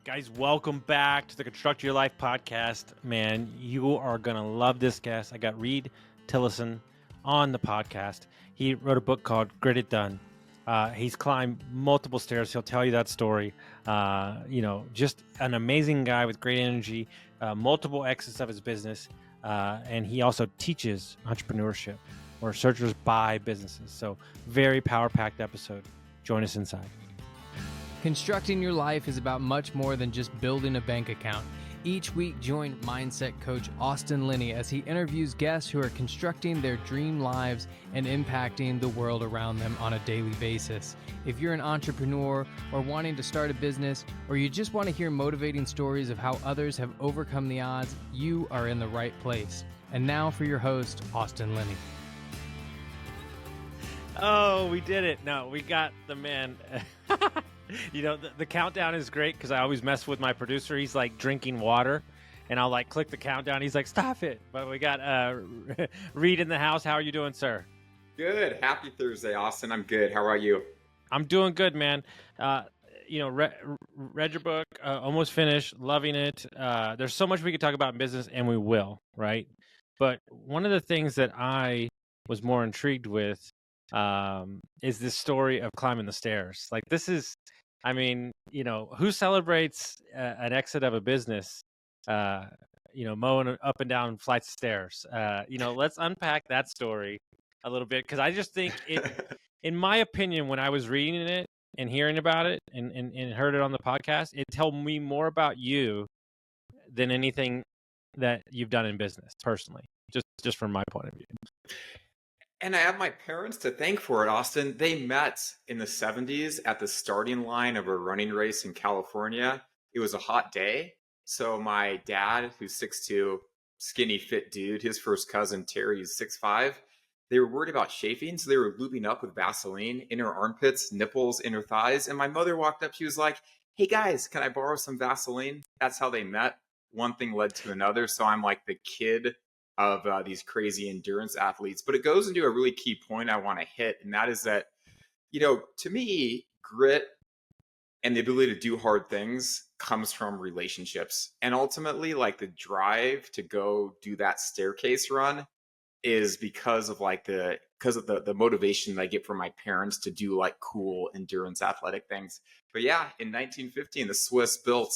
Guys, welcome back to the Construct Your Life podcast. Man, you are going to love this guest. I got Reid Tileston on the podcast. He wrote a book called Reid and He's climbed multiple stairs. He'll tell you that story. Just an amazing guy with great energy, multiple exits of his business. And he also teaches entrepreneurship, where searchers buy businesses. So very power-packed episode. Join us inside. Constructing your life is about much more than just building a bank account. Each week, join mindset coach Austin Linney as he interviews guests who are constructing their dream lives and impacting the world around them on a daily basis. If you're an entrepreneur or wanting to start a business, or you just want to hear motivating stories of how others have overcome the odds, you are in the right place. And now for your host, Austin Linney. Oh, we did it. No, we got the man. The countdown is great because I always mess with my producer. He's like drinking water, and I'll like click the countdown. He's like, stop it. But we got Reid in the house. How are you doing, sir? Good. Happy Thursday, Austin. I'm good. How are you? I'm doing good, man. Read your book, almost finished, loving it. There's so much we could talk about in business, and we will, right? But one of the things that I was more intrigued with is this story of climbing the stairs. Like this is, who celebrates an exit of a business, mowing up and down flights of stairs? Let's unpack that story a little bit. Cause I just think in my opinion, when I was reading it and hearing about it and heard it on the podcast, it told me more about you than anything that you've done in business personally, just from my point of view. And I have my parents to thank for it, Austin. They met in the 70s at the starting line of a running race in California. It was a hot day. So my dad, who's 6'2", skinny, fit dude, his first cousin, Terry, is 6'5". They were worried about chafing, so they were lubing up with Vaseline in her armpits, nipples, inner thighs. And my mother walked up. She was like, hey, guys, can I borrow some Vaseline? That's how they met. One thing led to another. So I'm like the kid of these crazy endurance athletes. But it goes into a really key point I want to hit. And that is that, to me, grit and the ability to do hard things comes from relationships. And ultimately, like the drive to go do that staircase run is because of the motivation that I get from my parents to do like cool endurance athletic things. But yeah, in 1915, the Swiss built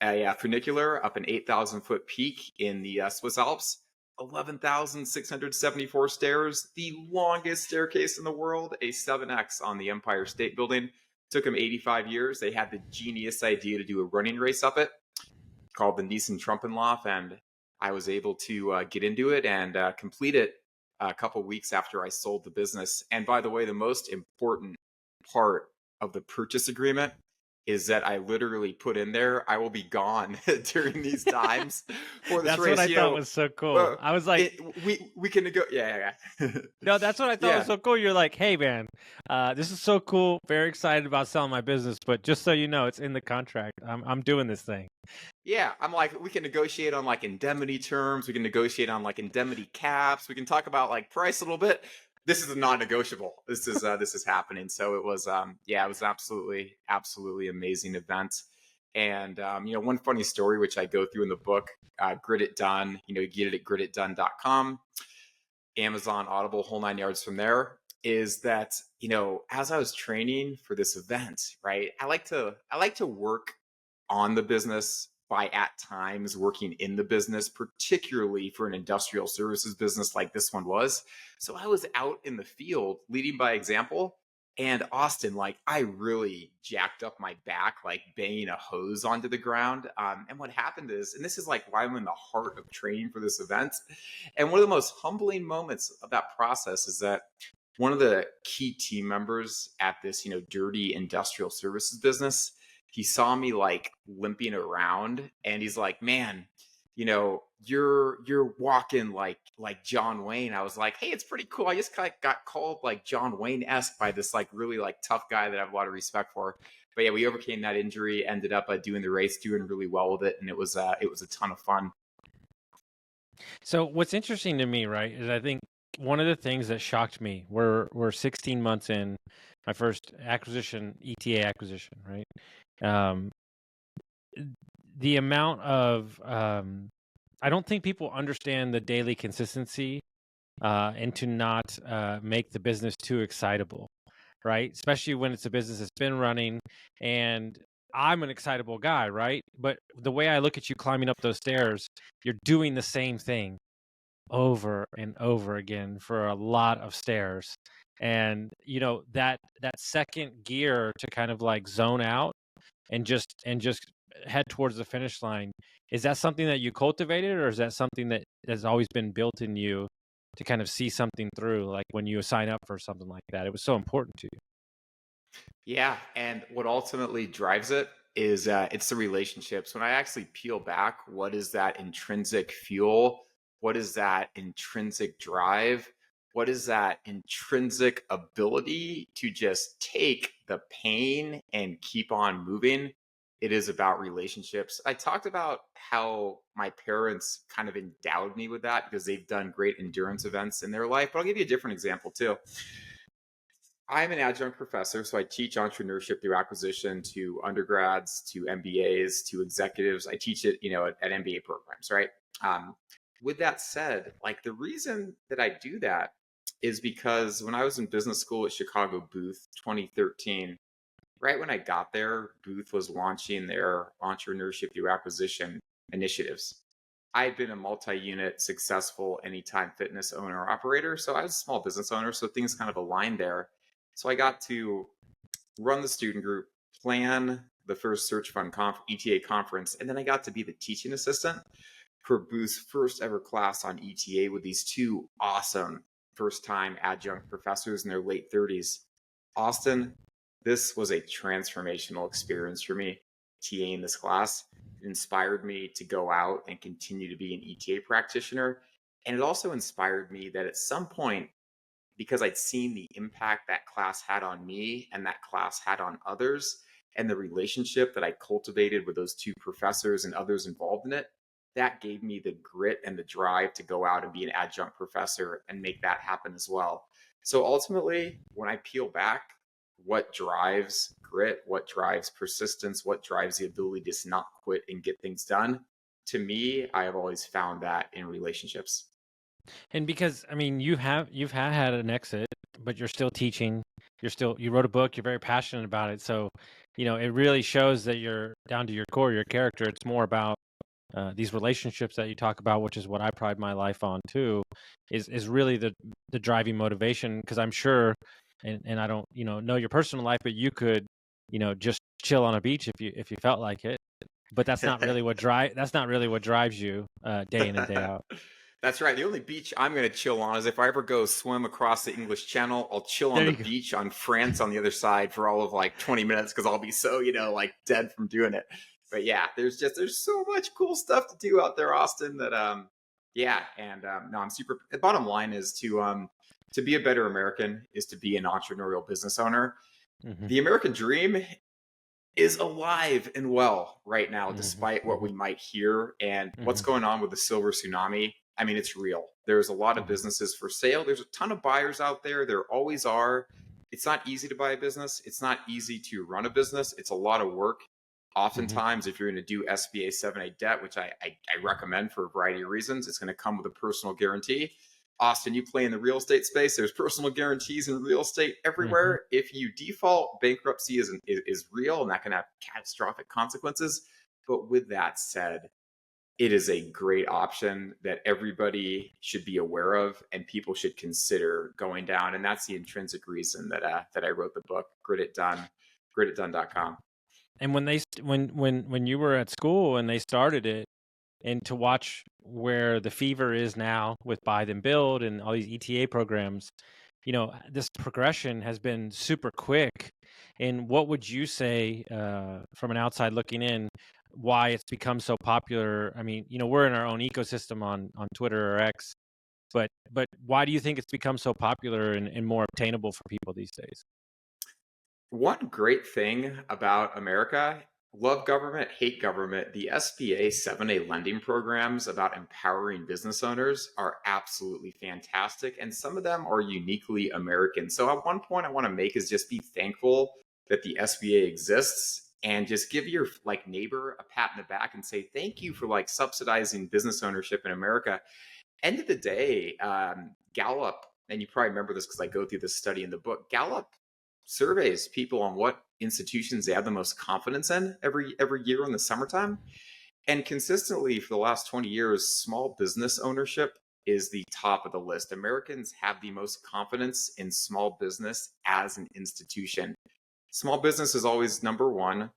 a funicular up an 8,000-foot peak in the Swiss Alps, 11,674 stairs, the longest staircase in the world, a 7X on the Empire State Building. Took them 85 years. They had the genius idea to do a running race up it called the Niesen-Trumpenlauf, and I was able to get into it and complete it a couple weeks after I sold the business. And by the way, the most important part of the purchase agreement is that I literally put in there, I will be gone during these times for this That's race. What I thought was so cool. I was like, we can go. Yeah. No, that's what I thought was so cool. You're like, hey man, this is so cool. Very excited about selling my business, but just so you know, it's in the contract. I'm doing this thing. Yeah, I'm like, we can negotiate on like indemnity terms. We can negotiate on like indemnity caps. We can talk about like price a little bit. This is a non-negotiable. This is happening. So it was, it was an absolutely amazing event. And, one funny story, which I go through in the book, Reid and I, you get it at reidandI.com, Amazon, Audible, whole 9 yards from there, is that, as I was training for this event, right, I like to work on the business by at times working in the business, particularly for an industrial services business like this one was. So I was out in the field leading by example. And Austin, like I really jacked up my back, like banging a hose onto the ground. And what happened is, and this is like why I'm in the heart of training for this event. And one of the most humbling moments of that process is that one of the key team members at this, dirty industrial services business, he saw me like limping around and he's like, man, you're walking like John Wayne. I was like, hey, it's pretty cool. I just got called like John Wayne-esque by this like really like tough guy that I have a lot of respect for. But yeah, we overcame that injury, ended up doing the race, doing really well with it. And it was a ton of fun. So what's interesting to me, right, is I think one of the things that shocked me, we're 16 months in, my first acquisition, ETA acquisition, right? the amount of I don't think people understand the daily consistency and to not make the business too excitable, right? Especially when it's a business that's been running, and I'm an excitable guy, right? But the way I look at you climbing up those stairs, you're doing the same thing over and over again for a lot of stairs. And that second gear to kind of like zone out and just head towards the finish line, is that something that you cultivated, or is that something that has always been built in you to kind of see something through, like when you sign up for something like that? It was so important to you. Yeah, and what ultimately drives it is it's the relationships. When I actually peel back, what is that intrinsic fuel? What is that intrinsic drive? What is that intrinsic ability to just take the pain and keep on moving? It is about relationships. I talked about how my parents kind of endowed me with that because they've done great endurance events in their life. But I'll give you a different example too. I'm an adjunct professor, so I teach entrepreneurship through acquisition to undergrads, to MBAs, to executives. I teach it, at MBA programs, right? Um, with that said, like the reason that I do that is because when I was in business school at Chicago Booth 2013, right when I got there, Booth was launching their entrepreneurship through acquisition initiatives. I had been a multi-unit successful Anytime Fitness owner operator. So I was a small business owner. So things kind of aligned there. So I got to run the student group, plan the first search fund ETA conference, and then I got to be the teaching assistant for Booth's first ever class on ETA with these two awesome first time adjunct professors in their late 30s. Austin, this was a transformational experience for me, TAing this class. It inspired me to go out and continue to be an ETA practitioner. And it also inspired me that at some point, because I'd seen the impact that class had on me and that class had on others, and the relationship that I cultivated with those two professors and others involved in it, that gave me the grit and the drive to go out and be an adjunct professor and make that happen as well. So ultimately, when I peel back, what drives grit, what drives persistence, what drives the ability to just not quit and get things done, to me, I have always found that in relationships. And because I mean, you've had an exit, but you're still teaching. You wrote a book. You're very passionate about it. So, it really shows that you're down to your core, your character. It's more about these relationships that you talk about, which is what I pride my life on too. Is really the driving motivation. Because I'm sure, and I don't know your personal life, but you could just chill on a beach if you felt like it. But that's not really what drives you day in and day out. That's right. The only beach I'm going to chill on is if I ever go swim across the English Channel, I'll chill on There the you go. beach on France on the other side for all of like 20 minutes because I'll be so, like dead from doing it. But yeah, there's so much cool stuff to do out there, Austin, that yeah, and no, I'm super the bottom line is to be a better American is to be an entrepreneurial business owner. Hmm. The American dream is alive and well right now, despite what Hmm. we might hear and what's Hmm. going on with the silver tsunami. I mean, it's real. There's a lot of Hmm. businesses for sale. There's a ton of buyers out there. There always are. It's not easy to buy a business. It's not easy to run a business. It's a lot of work. Hmm. Oftentimes, if you're going to do SBA 7(a) debt, which I recommend for a variety of reasons, it's going to come with a personal guarantee. Austin, you play in the real estate space. There's personal guarantees in real estate Hmm. everywhere. If you default, bankruptcy is real, and that can have catastrophic consequences. But with that said, it is a great option that everybody should be aware of and people should consider going down. And that's the intrinsic reason that I wrote the book, Grit It Done, grititdone.com. And when you were at school and they started it, and to watch where the fever is now with buy then build and all these ETA programs, this progression has been super quick. And what would you say from an outside looking in, why it's become so popular? I mean, we're in our own ecosystem on Twitter or X, but why do you think it's become so popular and more obtainable for people these days? One great thing about America, love government, hate government, the SBA 7(a) lending programs about empowering business owners are absolutely fantastic. And some of them are uniquely American. So at one point I want to make is just be thankful that the SBA exists and just give your like neighbor a pat in the back and say thank you for like subsidizing business ownership in America. End of the day, Gallup, and you probably remember this because I go through this study in the book. Gallup surveys people on what institutions they have the most confidence in every year in the summertime, and consistently for the last 20 years, small business ownership is the top of the list. Americans have the most confidence in small business as an institution. Small business is always number one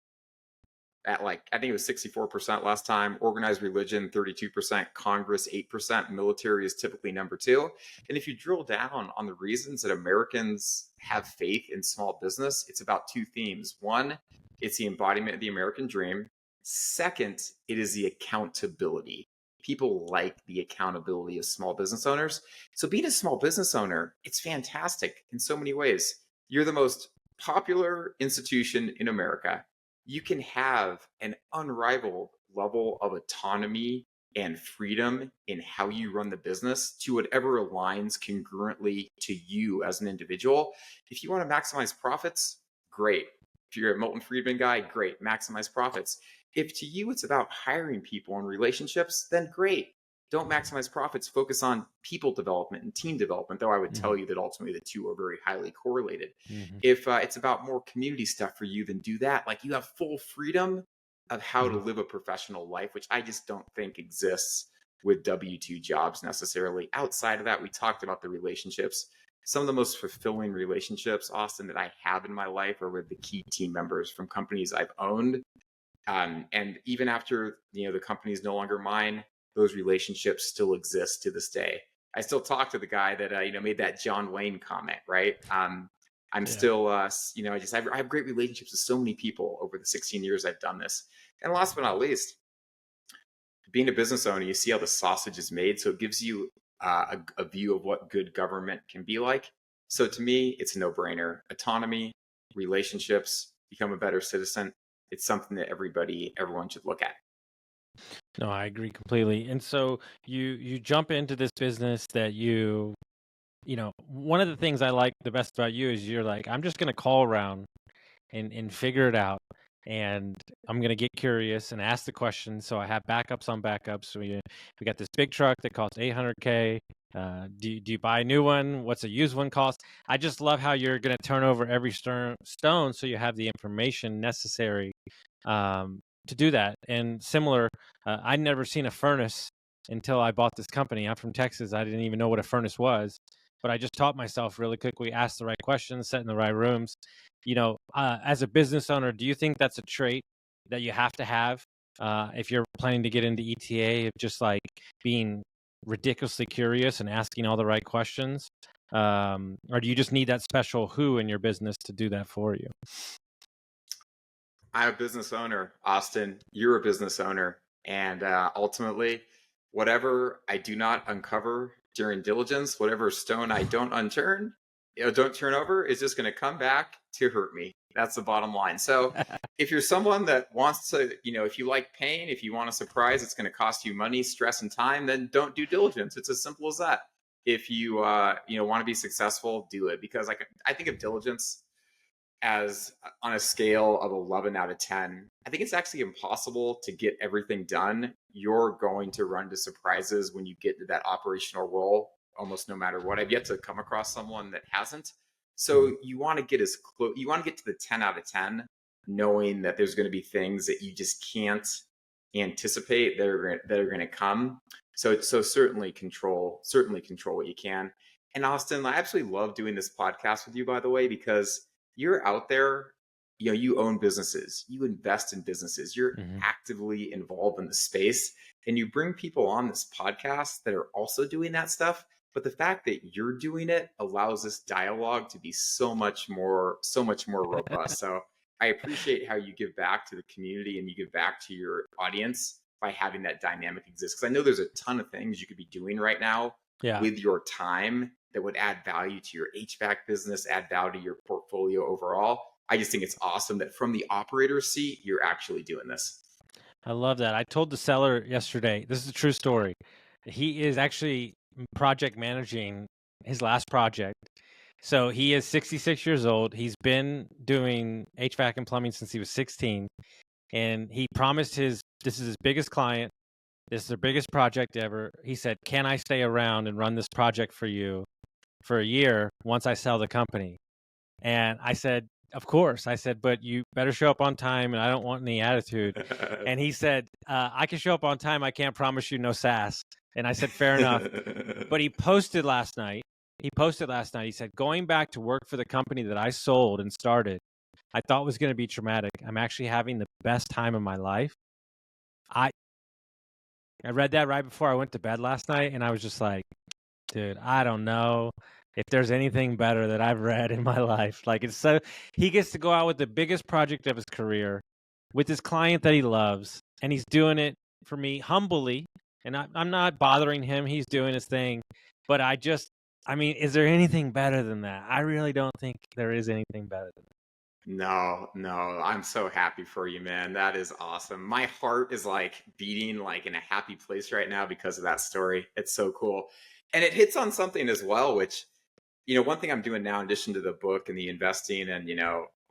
at like, I think it was 64% last time, organized religion, 32%, Congress, 8%, military is typically number two. And if you drill down on the reasons that Americans have faith in small business, it's about two themes. One, it's the embodiment of the American dream. Second, it is the accountability. People like the accountability of small business owners. So being a small business owner, it's fantastic in so many ways. You're the most popular institution in America. You can have an unrivaled level of autonomy and freedom in how you run the business to whatever aligns congruently to you as an individual. If you want to maximize profits, great. If you're a Milton Friedman guy, great, maximize profits. If to you it's about hiring people and relationships, then great. Don't maximize profits, focus on people development and team development, though I would tell you that ultimately the two are very highly correlated. If it's about more community stuff for you, then do that. Like you have full freedom of how to live a professional life, which I just don't think exists with W-2 jobs necessarily. Outside of that, we talked about the relationships. Some of the most fulfilling relationships, Austin, that I have in my life are with the key team members from companies I've owned. And even after, the company is no longer mine, those relationships still exist to this day. I still talk to the guy that, made that John Wayne comment, right? I'm still, I have great relationships with so many people over the 16 years I've done this. And last but not least, being a business owner, you see how the sausage is made. So it gives you a view of what good government can be like. So to me, it's a no-brainer. Autonomy, relationships, become a better citizen. It's something that everyone should look at. No, I agree completely. And so you jump into this business that one of the things I like the best about you is you're like, I'm just going to call around and figure it out. And I'm going to get curious and ask the questions. So I have backups on backups. So we got this big truck that costs $800K. Do you buy a new one? What's a used one cost? I just love how you're going to turn over every stone so you have the information necessary to do that. And similar, I'd never seen a furnace until I bought this company. I'm from Texas. I didn't even know what a furnace was, but I just taught myself really quickly, asked the right questions, sat in the right rooms. As a business owner, do you think that's a trait that you have to have if you're planning to get into ETA, of just like being ridiculously curious and asking all the right questions? Or do you just need that special who in your business to do that for you? I'm a business owner, Austin. You're a business owner. And ultimately, whatever I do not uncover during diligence, whatever stone I don't don't turn over, is just going to come back to hurt me. That's the bottom line. So if you're someone that wants to, if you like pain, if you want a surprise, it's going to cost you money, stress, and time, then don't do diligence. It's as simple as that. If you, want to be successful, do it. Because I think of diligence as on a scale of 11 out of 10. I think it's actually impossible to get everything done. You're going to run into surprises when you get to that operational role, almost no matter what. I've yet to come across someone that hasn't. So you want to get you want to get to the 10 out of 10, knowing that there's going to be things that you just can't anticipate that are going to come. So certainly control what you can. And Austin, I absolutely love doing this podcast with you, by the way, because you're out there, you own businesses, you invest in businesses, you're actively involved in the space, and you bring people on this podcast that are also doing that stuff. But the fact that you're doing it allows this dialogue to be so much more robust. So I appreciate how you give back to the community and you give back to your audience by having that dynamic exist. Because I know there's a ton of things you could be doing right now with your time that would add value to your HVAC business, add value to your portfolio overall. I just think it's awesome that from the operator's seat, you're actually doing this. I love that. I told the seller yesterday, this is a true story. He is actually project managing his last project. So he is 66 years old. He's been doing HVAC and plumbing since he was 16. And he promised this is his biggest client. This is their biggest project ever. He said, "Can I stay around and run this project for you for a year once I sell the company?" And I said, "Of course." I said, "But you better show up on time and I don't want any attitude." And he said, "I can show up on time. I can't promise you no sass." And I said, "Fair enough." But he posted last night. He said, "Going back to work for the company that I sold and started, I thought was going to be traumatic. I'm actually having the best time of my life." I read that right before I went to bed last night, and I was just like, dude, I don't know if there's anything better that I've read in my life. Like, it's so he gets to go out with the biggest project of his career with his client that he loves, and he's doing it for me humbly. And I'm not bothering him. He's doing his thing. But I mean, is there anything better than that? I really don't think there is anything better than that. No, no, I'm so happy for you, man. That is awesome. My heart is like beating like in a happy place right now because of that story. It's so cool. And it hits on something as well, which, one thing I'm doing now in addition to the book and the investing and,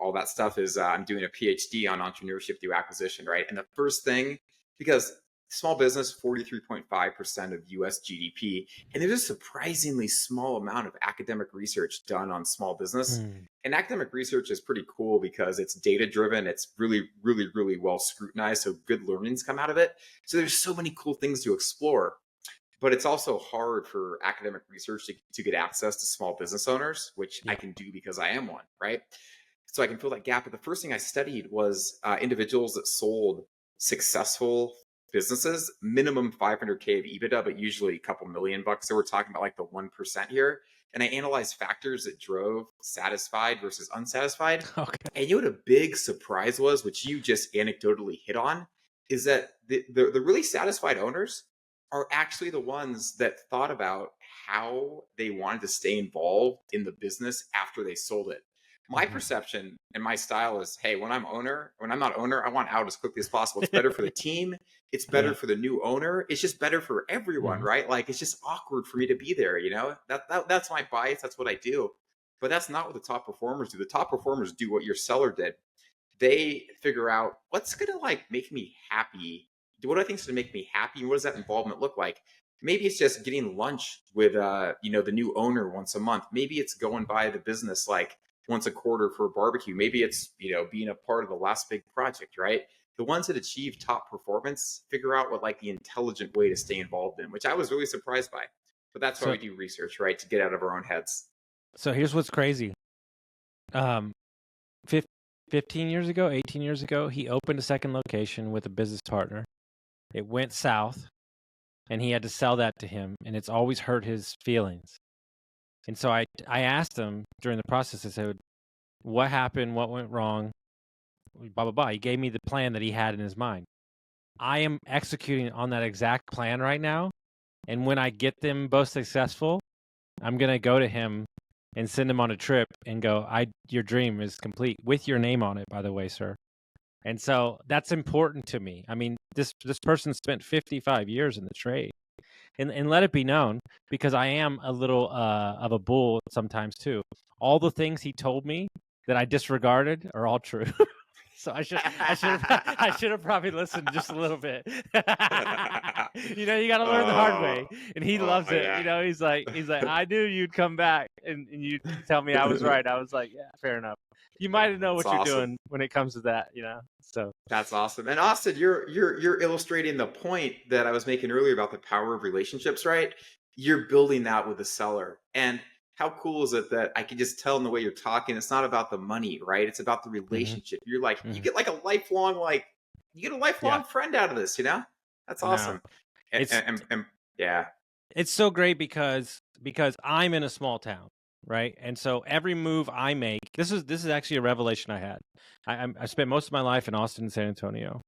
all that stuff is I'm doing a PhD on entrepreneurship through acquisition, right? And the first thing, because small business, 43.5% of US GDP, and there's a surprisingly small amount of academic research done on small business. And academic research is pretty cool because it's data driven. It's really, really, really well scrutinized. So good learnings come out of it. So there's so many cool things to explore. But it's also hard for academic research to get access to small business owners, which I can do because I am one, right? So I can fill that gap. But the first thing I studied was individuals that sold successful businesses, minimum 500K of EBITDA, but usually a couple $1,000,000. So we're talking about like the 1% here. And I analyzed factors that drove satisfied versus unsatisfied. Okay. And what a big surprise was, which you just anecdotally hit on, is that the really satisfied owners are actually the ones that thought about how they wanted to stay involved in the business after they sold it. My perception and my style is, hey, when I'm not owner, I want out as quickly as possible. It's better for the team. It's better for the new owner. It's just better for everyone, right? Like, it's just awkward for me to be there, That's my bias. That's what I do. But that's not what the top performers do. The top performers do what your seller did. They figure out what's going to like make me happy. What do I think is going to make me happy? And what does that involvement look like? Maybe it's just getting lunch with, the new owner once a month. Maybe it's going by the business like once a quarter for a barbecue. Maybe it's, being a part of the last big project, right? The ones that achieve top performance figure out what like the intelligent way to stay involved in, which I was really surprised by. But that's why we do research, right? To get out of our own heads. So here's what's crazy. 15 years ago, 18 years ago, he opened a second location with a business partner. It went south, and he had to sell that to him, and it's always hurt his feelings. And so I asked him during the process, I said, what happened? What went wrong? Blah, blah, blah. He gave me the plan that he had in his mind. I am executing on that exact plan right now. And when I get them both successful, I'm going to go to him and send him on a trip and go, your dream is complete, with your name on it, by the way, sir. And so that's important to me. I mean, this person spent 55 years in the trade. And let it be known, because I am a little of a bull sometimes too. All the things he told me that I disregarded are all true. So I should have probably listened just a little bit. You got to learn the hard way, and he loves it. Yeah. He's like, I knew you'd come back and you'd tell me I was right. I was like, yeah, fair enough. You might know what you're doing when it comes to that, So that's awesome. And Austin, you're illustrating the point that I was making earlier about the power of relationships, right? You're building that with the seller. And how cool is it that I can just tell in the way you're talking, it's not about the money, right? It's about the relationship. You're like, you get like a lifelong, friend out of this, That's awesome. No. Yeah. It's so great because I'm in a small town, right? And so every move I make, this is actually a revelation I had. I spent most of my life in Austin and San Antonio,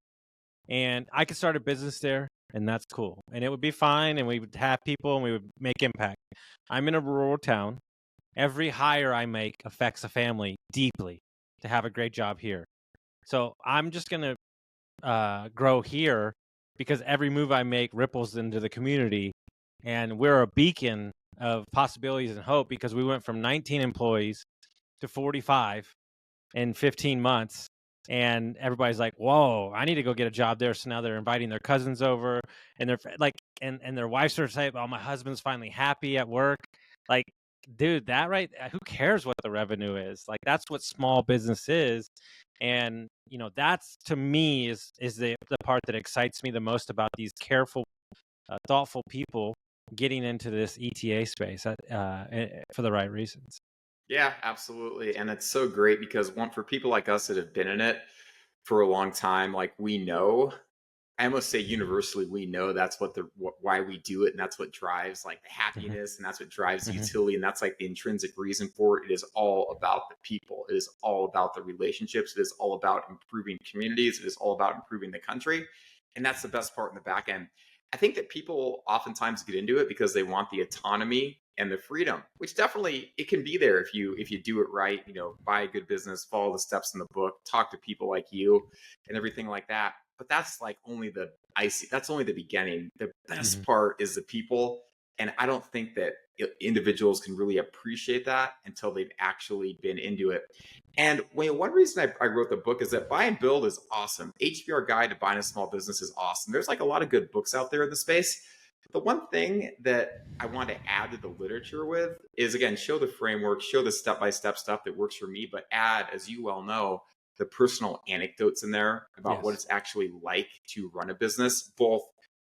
and I could start a business there, and that's cool. And it would be fine, and we would have people, and we would make impact. I'm in a rural town. Every hire I make affects a family deeply to have a great job here. So I'm just going to grow here because every move I make ripples into the community, and we're a beacon of possibilities and hope, because we went from 19 employees to 45 in 15 months. And everybody's like, whoa, I need to go get a job there. So now they're inviting their cousins over, and they're like, and their wives are saying, oh, my husband's finally happy at work. Like, dude, that right, who cares what the revenue is? Like, that's what small business is. And, that's, to me, is the part that excites me the most about these careful, thoughtful people getting into this ETA space for the right reasons. Yeah, absolutely. And it's so great because for people like us that have been in it for a long time, like we know, I almost say universally, we know that's why we do it. And that's what drives like the happiness, and that's what drives the utility. And that's like the intrinsic reason for it. It is all about the people. It is all about the relationships. It is all about improving communities. It is all about improving the country. And that's the best part in the back end. I think that people oftentimes get into it because they want the autonomy and the freedom, which definitely it can be there if you do it right. Buy a good business, follow the steps in the book, talk to people like you, and everything like that. But that's like only that's only the beginning. The best part is the people. And I don't think that individuals can really appreciate that until they've actually been into it. And one reason I wrote the book is that Buy and Build is awesome. HBR Guide to Buying a Small Business is awesome. There's like a lot of good books out there in the space. The one thing that I want to add to the literature with is, again, show the framework, show the step-by-step stuff that works for me, but add, as you well know, the personal anecdotes in there about what it's actually like to run a business, both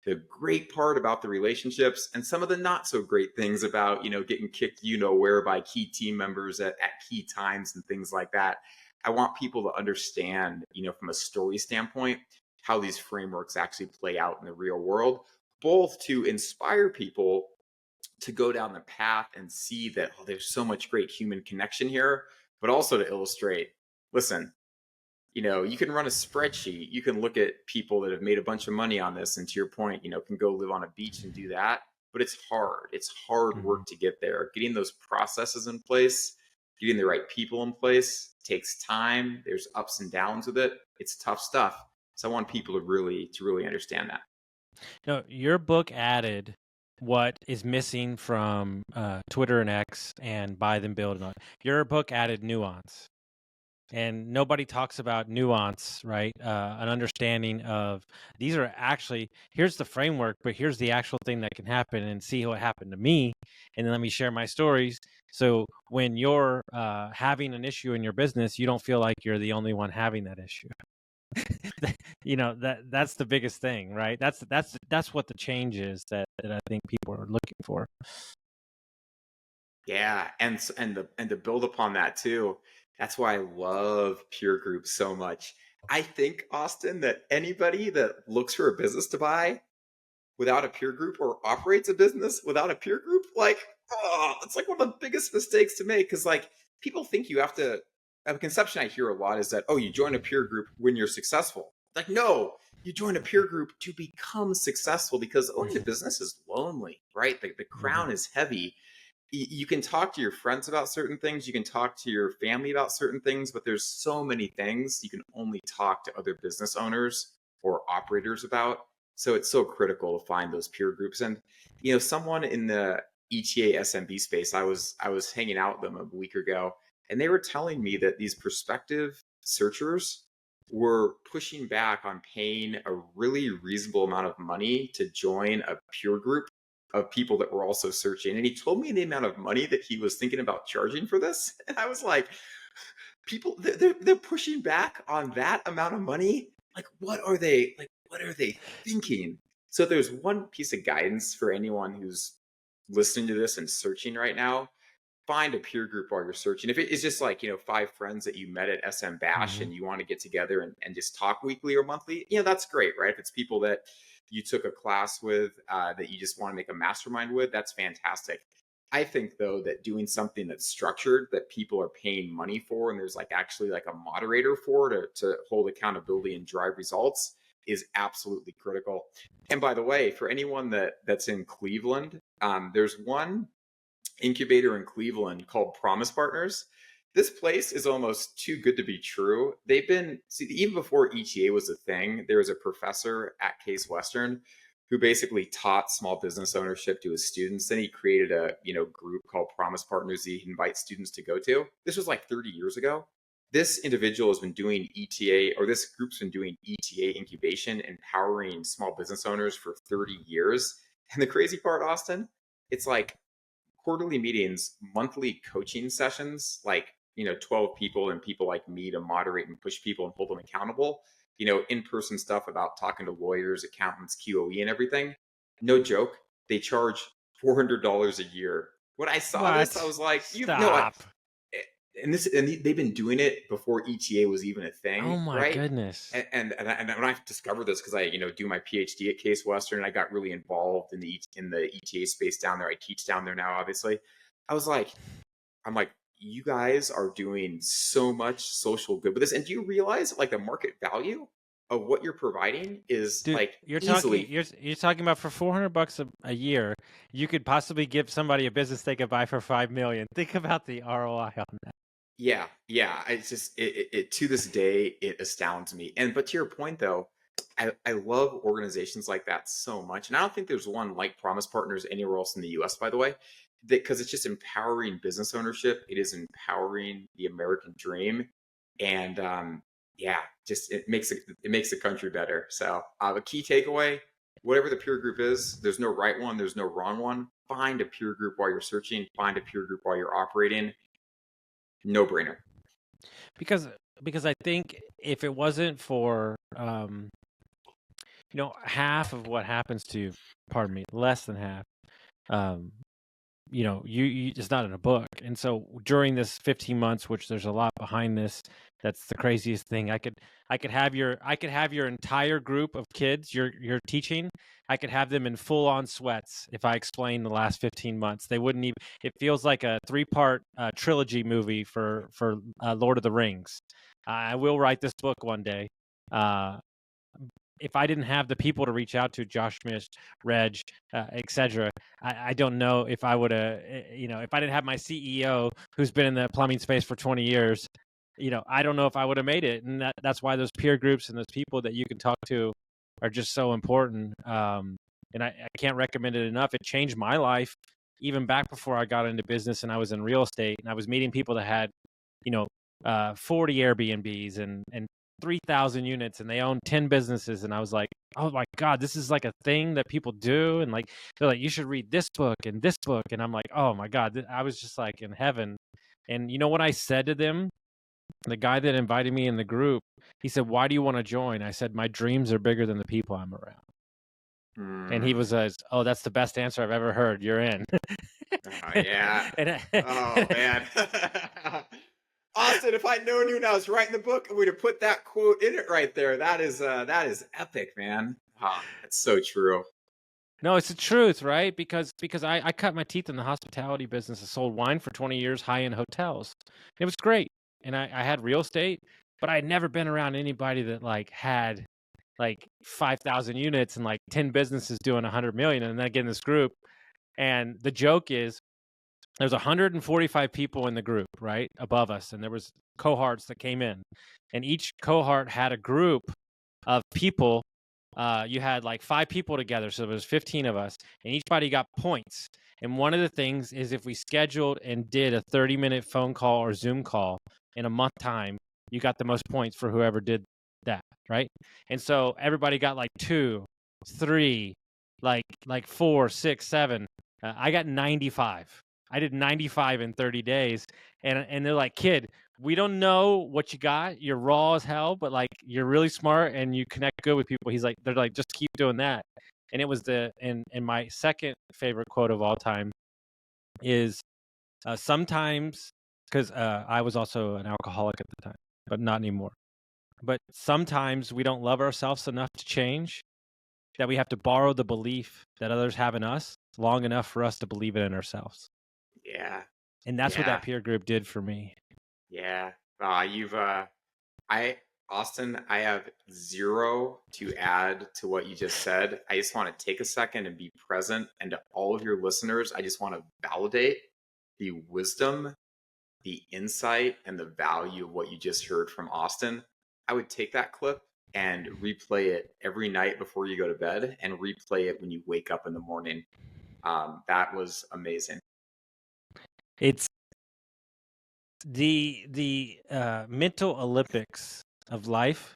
the great part about the relationships and some of the not so great things about, getting kicked, where by key team members at key times and things like that. I want people to understand, from a story standpoint, how these frameworks actually play out in the real world, both to inspire people to go down the path and see that, there's so much great human connection here, but also to illustrate, listen, you can run a spreadsheet. You can look at people that have made a bunch of money on this. And to your point, can go live on a beach and do that. But it's hard. It's hard work to get there. Getting those processes in place, getting the right people in place takes time. There's ups and downs with it. It's tough stuff. So I want people to really understand that. Your book added what is missing from Twitter and X and Buy Then Build. Your book added nuance. And nobody talks about nuance, right? An understanding of these are actually, here's the framework, but here's the actual thing that can happen, and see what happened to me. And then let me share my stories. So when you're having an issue in your business, you don't feel like you're the only one having that issue. That's the biggest thing, right? That's what the change is that I think people are looking for. Yeah, and to build upon that too. That's why I love peer groups so much. I think, Austin, that anybody that looks for a business to buy without a peer group, or operates a business without a peer group, it's like one of the biggest mistakes to make. Because people think you have to. A conception I hear a lot is that, you join a peer group when you're successful. Like, no, you join a peer group to become successful, because owning a business is lonely, right? The crown is heavy. You can talk to your friends about certain things. You can talk to your family about certain things, but there's so many things you can only talk to other business owners or operators about. So it's so critical to find those peer groups. And, someone in the ETA SMB space, I was hanging out with them a week ago, and they were telling me that these prospective searchers were pushing back on paying a really reasonable amount of money to join a peer group of people that were also searching. And he told me the amount of money that he was thinking about charging for this. And I was like, people, they're pushing back on that amount of money. What are they thinking? So there's one piece of guidance for anyone who's listening to this and searching right now. Find a peer group while you're searching. If it is just 5 friends that you met at SM Bash and you want to get together and just talk weekly or monthly, that's great, right? If it's people that you took a class with, that you just want to make a mastermind with, that's fantastic. I think, though, that doing something that's structured, that people are paying money for, and there's actually a moderator for to hold accountability and drive results, is absolutely critical. And by the way, for anyone that's in Cleveland, there's one incubator in Cleveland called Promise Partners. This place is almost too good to be true. They've been, even before ETA was a thing, there was a professor at Case Western who basically taught small business ownership to his students. Then he created a group called Promise Partners that he invites students to go to. This was like 30 years ago. This individual has been doing ETA, or this group's been doing ETA incubation, empowering small business owners for 30 years. And the crazy part, Austin, it's like quarterly meetings, monthly coaching sessions, like 12 people and people like me to moderate and push people and hold them accountable, in-person stuff about talking to lawyers, accountants, QOE and everything. No joke, they charge $400 a year. When I saw this, I was like, Stop. and they've been doing it before ETA was even a thing. Oh my right? goodness. And when I discovered this, because I do my PhD at Case Western, and I got really involved in the ETA space down there. I teach down there now, obviously. I'm like, you guys are doing so much social good with this. And do you realize like the market value of what you're providing is you're easily you're talking about for $400 a year, you could possibly give somebody a business they could buy for $5 million. Think about the ROI on that. Yeah. It's just it to this day it astounds me. But to your point though, I love organizations like that so much, and I don't think there's one like Promise Partners anywhere else in the U.S. By the way, because it's just empowering business ownership. It is empowering the American dream, and just it makes the country better. So a key takeaway: whatever the peer group is, there's no right one, there's no wrong one. Find a peer group while you're searching. Find a peer group while you're operating. No brainer. Because I think if it wasn't for half of what happens to, pardon me, less than half, you it's not in a book. And so during this 15 months, which there's a lot behind this, that's the craziest thing. I could have your entire group of kids you're teaching. I could have them in full on sweats if I explain the last 15 months. They wouldn't even. It feels like a 3-part trilogy movie for Lord of the Rings. I will write this book one day. If I didn't have the people to reach out to, Josh Smith, Reg, etc., I don't know if I would have, if I didn't have my CEO who's been in the plumbing space for 20 years, I don't know if I would have made it. And that's why those peer groups and those people that you can talk to are just so important. And I can't recommend it enough. It changed my life even back before I got into business and I was in real estate and I was meeting people that had, 40 Airbnbs and 3,000 units and they own 10 businesses. And I was like, oh my God, this is like a thing that people do. And like, they're like, you should read this book and this book. And I'm like, oh my God, I was just like in heaven. And you know what I said to them? The guy that invited me in the group, he said, why do you want to join? I said, my dreams are bigger than the people I'm around. And he was oh, that's the best answer I've ever heard. You're in. Oh, yeah. Oh, man. Austin, if I'd known you when I was writing the book, we'd have put that quote in it right there. That is epic, man. Oh, that's so true. No, it's the truth, right? Because I cut my teeth in the hospitality business. I sold wine for 20 years, high-end hotels. It was great. And I had real estate, but I had never been around anybody that like had like 5,000 units and like 10 businesses doing 100 million. And then I get in this group and the joke is there's 145 people in the group, right, above us. And there was cohorts that came in. And each cohort had a group of people. You had like 5 people together. So there was 15 of us. And each body got points. And one of the things is if we scheduled and did a 30-minute phone call or Zoom call in a month time, you got the most points for whoever did that, right? And so everybody got like 2, 3, like 4, 6, 7. I got 95. I did 95 in 30 days. And they're like, kid, we don't know what you got. You're raw as hell, but like you're really smart and you connect good with people. They're like, just keep doing that. And it was and my second favorite quote of all time is sometimes, because I was also an alcoholic at the time, but not anymore. But sometimes we don't love ourselves enough to change, that we have to borrow the belief that others have in us long enough for us to believe it in ourselves. Yeah. And that's what that peer group did for me. Yeah. Austin, I have zero to add to what you just said. I just want to take a second and be present. And to all of your listeners, I just want to validate the wisdom, the insight, and the value of what you just heard from Austin. I would take that clip and replay it every night before you go to bed and replay it when you wake up in the morning. That was amazing. It's the mental Olympics of life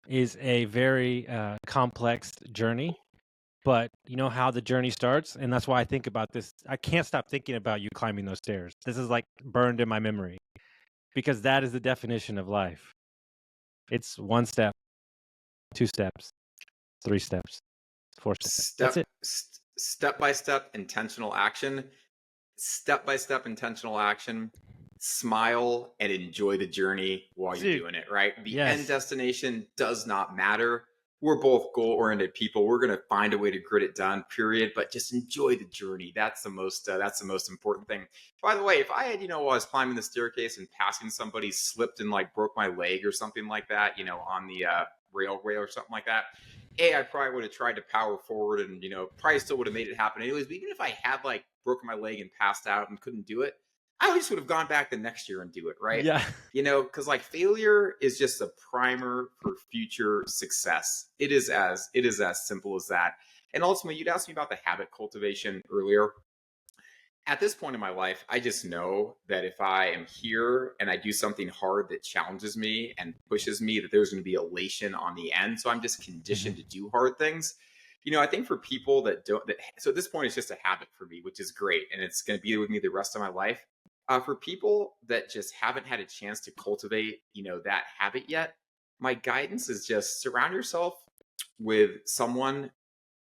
is a very complex journey, but you know how the journey starts, and that's why I think about this. I can't stop thinking about you climbing those stairs. This is like burned in my memory because that is the definition of life. It's 1 step, 2 steps, 3 steps, 4 steps. That's it. Step by step intentional action. Step by step intentional action. Smile and enjoy the journey while you're doing it, right? The end destination does not matter. We're both goal-oriented people. We're going to find a way to grit it done, period. But just enjoy the journey. That's the most important thing. By the way, if I had, while I was climbing the staircase and passing somebody, slipped and like broke my leg or something like that, on the railway or something like that, I probably would have tried to power forward and, probably still would have made it happen anyways. But even if I had like broken my leg and passed out and couldn't do it, I just would have gone back the next year and do it, right? Yeah. Because like failure is just a primer for future success. It is as simple as that. And ultimately, you'd asked me about the habit cultivation earlier. At this point in my life, I just know that if I am here and I do something hard that challenges me and pushes me, that there's going to be elation on the end. So I'm just conditioned to do hard things. I think for people so at this point, it's just a habit for me, which is great. And it's going to be with me the rest of my life. For people that just haven't had a chance to cultivate, that habit yet, my guidance is just surround yourself with someone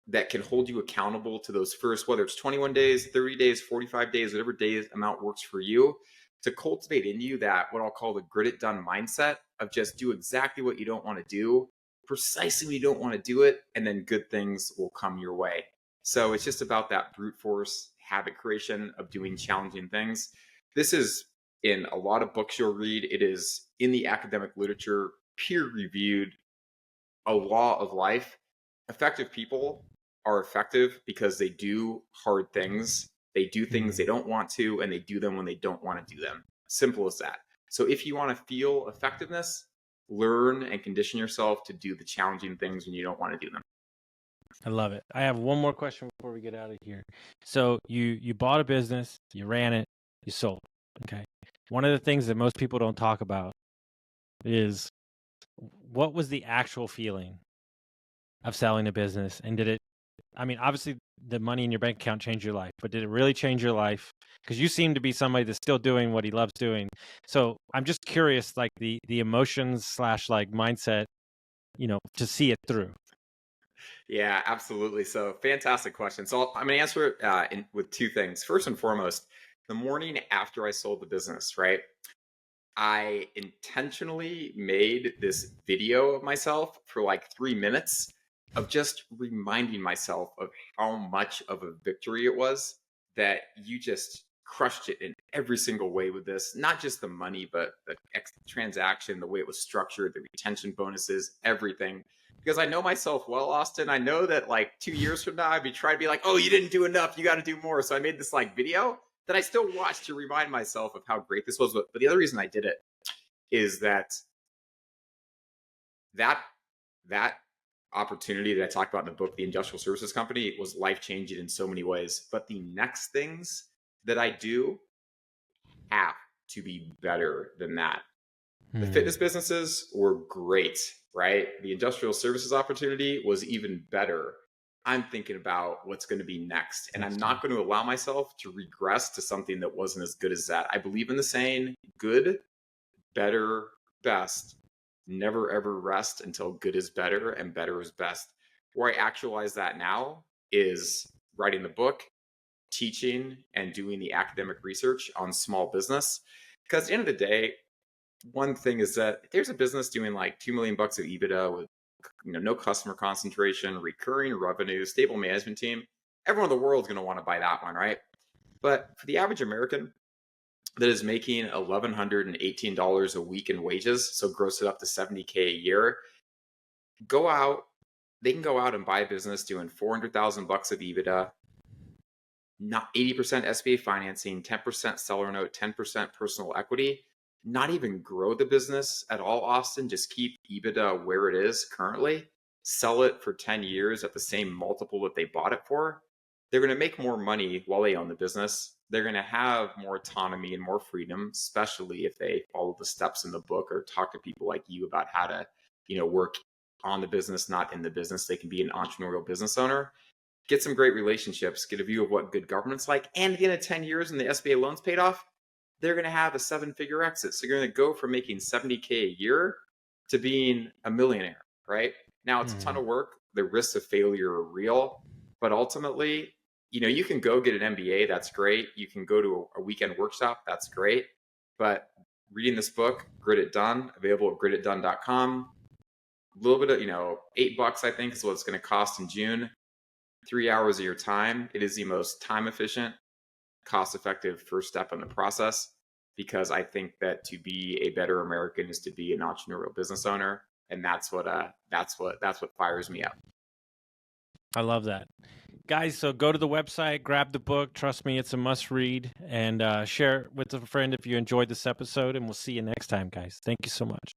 that can hold you accountable to those first, whether it's 21 days, 30 days, 45 days, whatever days amount works for you, to cultivate in you that what I'll call the grit it done mindset of just do exactly what you don't want to do, precisely when you don't want to do it, and then good things will come your way. So it's just about that brute force habit creation of doing challenging things. This is in a lot of books you'll read. It is in the academic literature, peer-reviewed, a law of life. Effective people are effective because they do hard things. They do things they don't want to, and they do them when they don't want to do them. Simple as that. So if you want to feel effectiveness, learn and condition yourself to do the challenging things when you don't want to do them. I love it. I have one more question before we get out of here. So you bought a business, you ran it, you sold. Okay. One of the things that most people don't talk about is what was the actual feeling of selling a business? And obviously the money in your bank account changed your life, but did it really change your life? Because you seem to be somebody that's still doing what he loves doing. So I'm just curious, like the emotions / like mindset, to see it through. Yeah, absolutely. So fantastic question. So I'm going to answer it with two things. First and foremost, the morning after I sold the business, right? I intentionally made this video of myself for like 3 minutes of just reminding myself of how much of a victory it was that you just crushed it in every single way with this, not just the money, but the transaction, the way it was structured, the retention bonuses, everything. Because I know myself well, Austin. I know that like 2 years from now, I'd be trying to be like, oh, you didn't do enough. You got to do more. So I made this like video that I still watch to remind myself of how great this was. But the other reason I did it is that opportunity that I talked about in the book, The Industrial Services Company, was life-changing in so many ways. But the next things that I do have to be better than that. The fitness businesses were great, right? The industrial services opportunity was even better. I'm thinking about what's going to be next, and I'm not going to allow myself to regress to something that wasn't as good as that. I believe in the saying, good, better, best. Never ever rest until good is better and better is best. Where I actualize that now is writing the book, teaching, and doing the academic research on small business. Because at the end of the day, one thing is that if there's a business doing like $2 million of EBITDA with no customer concentration, recurring revenue, stable management team, everyone in the world is going to want to buy that one, right? But for the average American that is making $1,118 a week in wages, so gross it up to $70K a year, they can go out and buy a business doing $400,000 of EBITDA, not 80% SBA financing, 10% seller note, 10% personal equity. not even grow the business at all, Austin, just keep EBITDA where it is currently, sell it for 10 years at the same multiple that they bought it for, they're going to make more money while they own the business. They're going to have more autonomy and more freedom, especially if they follow the steps in the book or talk to people like you about how to, work on the business, not in the business. They can be an entrepreneurial business owner, get some great relationships, get a view of what good governance like, and at the end of 10 years when the SBA loans paid off, they're going to have a 7-figure exit. So you're going to go from making $70K a year to being a millionaire, right? Now it's a ton of work. The risks of failure are real, but ultimately, you can go get an MBA. That's great. You can go to a weekend workshop. That's great. But reading this book, Grit It Done, available at grititdone.com, a little bit of, $8, I think, is what it's going to cost in June. 3 hours of your time. It is the most time efficient, cost effective first step in the process, because I think that to be a better American is to be an entrepreneurial business owner. And that's what fires me up. I love that. Guys, so go to the website, grab the book. Trust me, it's a must read, and share it with a friend if you enjoyed this episode, and we'll see you next time, guys. Thank you so much.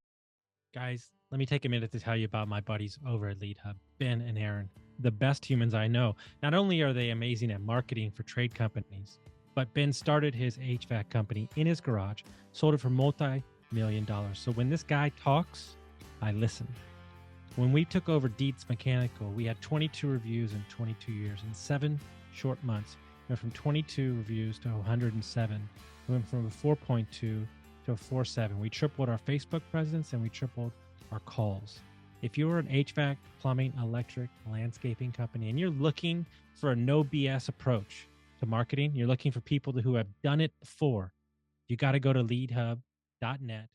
Guys, let me take a minute to tell you about my buddies over at Lead Hub, Ben and Aaron, the best humans I know. Not only are they amazing at marketing for trade companies, but Ben started his HVAC company in his garage, sold it for multi-million-dollars. So when this guy talks, I listen. When we took over Dietz Mechanical, we had 22 reviews in 22 years. In 7 short months, we went from 22 reviews to 107. We went from a 4.2 to a 4.7. We tripled our Facebook presence and we tripled our calls. If you're an HVAC, plumbing, electric, landscaping company, and you're looking for a no BS approach to marketing, you're looking for people who have done it before, you got to go to leadhub.net